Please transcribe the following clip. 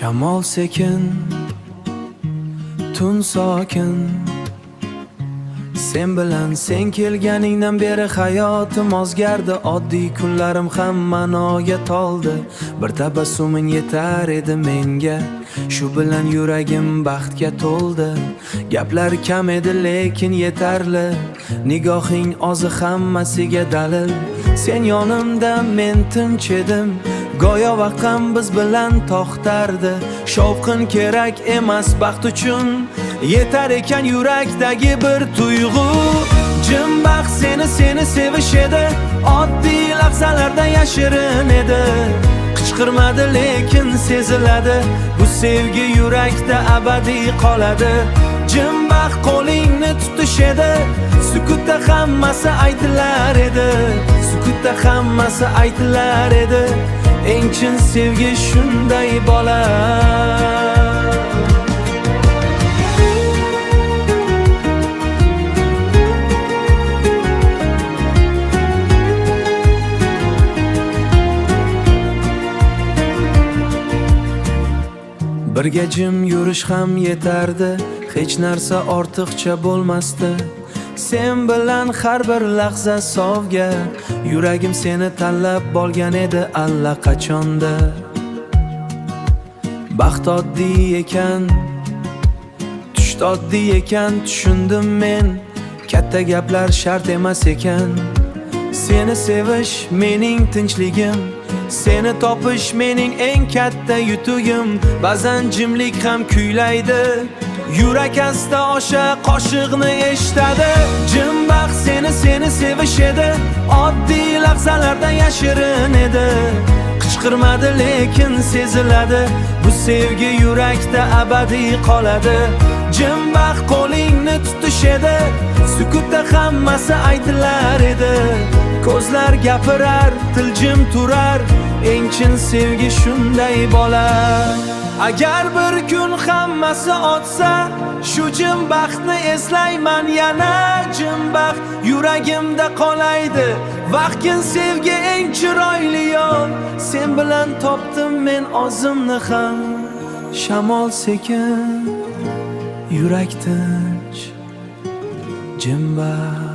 Shamol sekin, tun sokin. Sen bilan sen kelganingdan beri hayotim o'zgardi. Oddiy kunlarim ham ma'noga toldi. Bir tabassuming yetar edi menga, shu bilan yuragim baxtga to'ldi. Gaplar kam edi lekin yetarli, nigohing ozi hammasiga dalil. Sen yonimda men tinch edim, go'yo vaqtim biz bilan to'xtardi. Shovqin kerak emas baxt uchun, yetar ekan yurakdagi bir tuyg'u. Jim baxt seni sevish edi, oddiy lahzalarda yashirin edi. Qichqirmadi lekin seziladi, bu sevgi yurakda abadiy qoladi. Jim baxt qo'lingni tutish edi, sukutda hammasi aytilar edi. Sukutda hammasi aytilar edi. Eng chin sevgi shunday bola. Birga jim yurish ham yetardi, hech narsa ortiqcha bo'lmasdi. Sen bilan har bir lahza sovga, yuragim seni tanlab olgan edi allaqachonda. Baxt oddiy ekan, tush oddiy ekan, tushundim men. Katta gaplar shart emas ekan. Seni sevish mening tinchligim, seni topish mening eng katta yutugim. Ba'zan jimlik ham kuylaydi, yurak asta osha qoshiqni eshitadi. Jim baxt seni sevish edi, oddiy lahzalarda yashirin edi. Qichqirmadi lekin seziladi, bu sevgi yurakda abadiy qoladi. Jim baxt qo'lingni tutish edi, sukutda hammasi aytilar edi. Ko'zlar gapirar, til jim turar, eng chin sevgi shunday bo'lar. Agar bir kun hammasi o'tsa, shu jim baxtni eslayman yana. Jim baxt yuragimda qolaydi, vaqtgin sevgi eng chiroyli yo'l. Sen bilan topdim men o'zimni ham. Shamol sekin, yurak tinch, jim baxt.